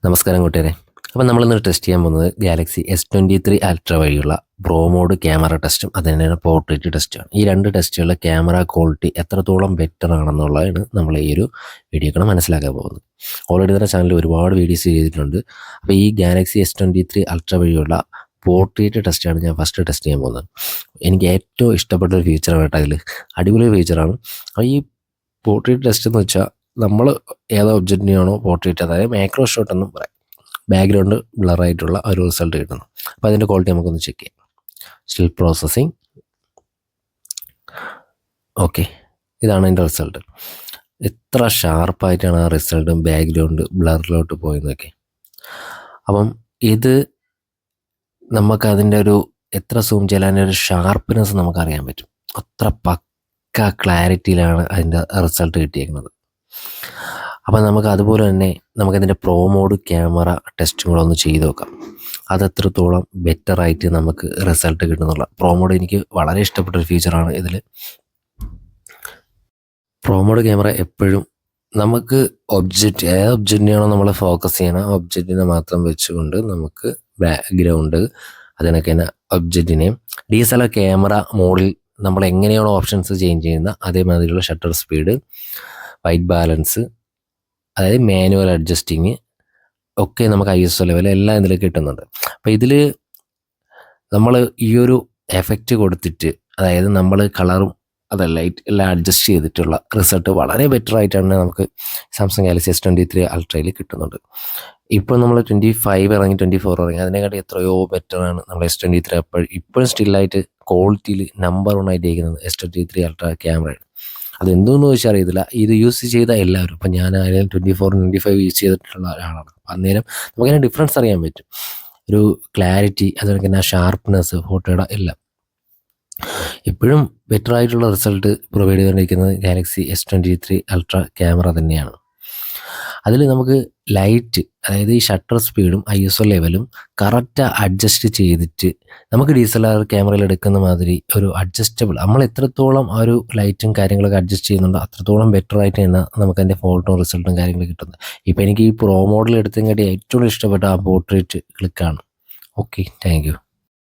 നമസ്കാരം കൂട്ടുകാരെ. അപ്പം നമ്മളിന്ന് ടെസ്റ്റ് ചെയ്യാൻ പോകുന്നത് ഗാലക്സി S23 അൾട്ര വഴിയുള്ള പ്രോ മോഡ് ക്യാമറ ടെസ്റ്റും അതുതന്നെ പോർട്രേറ്റ് ടെസ്റ്റുമാണ്. ഈ രണ്ട് ടെസ്റ്റുകളിലെ ക്യാമറ ക്വാളിറ്റി എത്രത്തോളം ബെറ്റർ ആണെന്നുള്ളതാണ് നമ്മൾ ഈ ഒരു വീഡിയോക്കാണ് മനസ്സിലാക്കാൻ പോകുന്നത്. ഓൾറെഡി തന്നെ ചാനലിൽ ഒരുപാട് വീഡിയോസ് ചെയ്തിട്ടുണ്ട്. അപ്പോൾ ഈ ഗാലക്സി S23 അൾട്ര വഴിയുള്ള പോർട്രേറ്റ് ടെസ്റ്റാണ് ഞാൻ ഫസ്റ്റ് ടെസ്റ്റ് ചെയ്യാൻ പോകുന്നത്. എനിക്ക് ഏറ്റവും ഇഷ്ടപ്പെട്ട ഒരു ഫീച്ചറാണ് കേട്ടോ അതിൽ. അടിപൊളി ഫീച്ചറാണ്. അപ്പോൾ ഈ പോർട്രേറ്റ് ടെസ്റ്റ് എന്ന് വെച്ചാൽ നമ്മൾ ഏത് ഒബ്ജക്റ്റിനെയാണോ പോർട്രേറ്റ്, അതായത് മാക്രോ ഷോട്ട് എന്നും പറയാം, ബാക്ക്ഗ്രൗണ്ട് ബ്ലറായിട്ടുള്ള ഒരു റിസൾട്ട് കിട്ടുന്നു. അപ്പോൾ അതിൻ്റെ ക്വാളിറ്റി നമുക്കൊന്ന് ചെക്ക് ചെയ്യാം. Still processing. ഓക്കെ, ഇതാണ് അതിൻ്റെ റിസൾട്ട്. എത്ര ഷാർപ്പായിട്ടാണ് ആ റിസൾട്ടും ബാക്ക്ഗ്രൗണ്ട് ബ്ലറിലോട്ട് പോയെന്നൊക്കെ. അപ്പം ഇത് നമുക്കതിൻ്റെ ഒരു എത്ര സൂം ചെയ്താൽ അതിൻ്റെ ഒരു ഷാർപ്പ്നെസ് നമുക്കറിയാൻ പറ്റും. അത്ര പക്ക ക്ലാരിറ്റിയിലാണ് അതിൻ്റെ റിസൾട്ട് കിട്ടിയേക്കുന്നത്. അപ്പം നമുക്ക് അതുപോലെ തന്നെ നമുക്കതിൻ്റെ പ്രോ മോഡ് ക്യാമറ ടെസ്റ്റും കൂടെ ഒന്ന് ചെയ്ത് നോക്കാം. അതെത്രത്തോളം ബെറ്ററായിട്ട് നമുക്ക് റിസൾട്ട് കിട്ടുന്നുള്ള. പ്രോ മോഡ് എനിക്ക് വളരെ ഇഷ്ടപ്പെട്ട ഒരു ഫീച്ചറാണ് ഇതിൽ. പ്രോ മോഡ് ക്യാമറ എപ്പോഴും നമുക്ക് ഏത് ഒബ്ജക്റ്റിനെയാണോ നമ്മൾ ഫോക്കസ് ചെയ്യണം, ആ ഒബ്ജക്റ്റിനെ മാത്രം വെച്ചുകൊണ്ട് നമുക്ക് ബാക്ക്ഗ്രൗണ്ട് അതിനൊക്കെ തന്നെ ഒബ്ജക്റ്റിനെയും DSLR ക്യാമറ മോഡിൽ നമ്മൾ എങ്ങനെയാണോ ഓപ്ഷൻസ് ചേഞ്ച് ചെയ്യുന്ന അതേമാതിരിയുള്ള ഷട്ടർ സ്പീഡ്, വൈറ്റ് ബാലൻസ്, അതായത് മാനുവൽ അഡ്ജസ്റ്റിങ് ഒക്കെ നമുക്ക് ISO ലെവൽ എല്ലാം ഇതിൽ കിട്ടുന്നുണ്ട്. അപ്പോൾ ഇതിൽ നമ്മൾ ഈ ഒരു എഫക്റ്റ് കൊടുത്തിട്ട്, അതായത് നമ്മൾ കളറും ലൈറ്റ് എല്ലാം അഡ്ജസ്റ്റ് ചെയ്തിട്ടുള്ള റിസൾട്ട് വളരെ ബെറ്റർ ആയിട്ടാണ് നമുക്ക് സാംസങ് ഗാലക്സി S23 അൾട്രയിൽ കിട്ടുന്നുണ്ട്. ഇപ്പോൾ നമ്മൾ 25 ഇറങ്ങി 24 ഇറങ്ങി, അതിനെക്കാട്ടി എത്രയോ ബെറ്ററാണ് നമ്മൾ S23. ഇപ്പോഴും സ്റ്റില്ലായിട്ട് ക്വാളിറ്റിയിൽ നമ്പർ 1 ആയിട്ട് ഇരിക്കുന്നത് S23 അൾട്ര ക്യാമറയാണ്. അതെന്തോന്ന് ചോദിച്ചാൽ അറിയത്തില്ല. ഇത് യൂസ് ചെയ്ത എല്ലാവരും, ഇപ്പം ഞാൻ ആയാലും 24, 25 യൂസ് ചെയ്തിട്ടുള്ള ഒരാളാണ്. അന്നേരം നമുക്കതിന് ഡിഫറൻസ് അറിയാൻ പറ്റും. ഒരു ക്ലാരിറ്റി, അതുപോലെ തന്നെ ഷാർപ്പ്നെസ്, ഫോട്ടോയുടെ എല്ലാം ഇപ്പോഴും ബെറ്റർ ആയിട്ടുള്ള റിസൾട്ട് പ്രൊവൈഡ് ചെയ്തുകൊണ്ടിരിക്കുന്നത് ഗാലക്സി S23 അൾട്ര ക്യാമറ തന്നെയാണ്. അതിൽ നമുക്ക് ലൈറ്റ്, അതായത് ഈ ഷട്ടർ സ്പീഡും ISO ലെവലും കറക്റ്റ് അഡ്ജസ്റ്റ് ചെയ്തിട്ട് നമുക്ക് DSLR ക്യാമറയിൽ എടുക്കുന്ന മാതിരി ഒരു അഡ്ജസ്റ്റബിൾ, നമ്മൾ എത്രത്തോളം ആ ഒരു ലൈറ്റും കാര്യങ്ങളൊക്കെ അഡ്ജസ്റ്റ് ചെയ്യുന്നുണ്ടോ അത്രത്തോളം ബെറ്റർ ആയിട്ട് തന്നെ നമുക്ക് അതിൻ്റെ ഫോട്ടോ റിസൾട്ടും കാര്യങ്ങളും കിട്ടുന്നത്. ഇപ്പോൾ എനിക്ക് ഈ പ്രോ മോഡൽ എടുത്തതിനെക്കാട്ടി ഏറ്റവും ഇഷ്ടപ്പെട്ട ആ പോർട്രേറ്റ് ക്ലിക്കാണ്. Okay, thank U.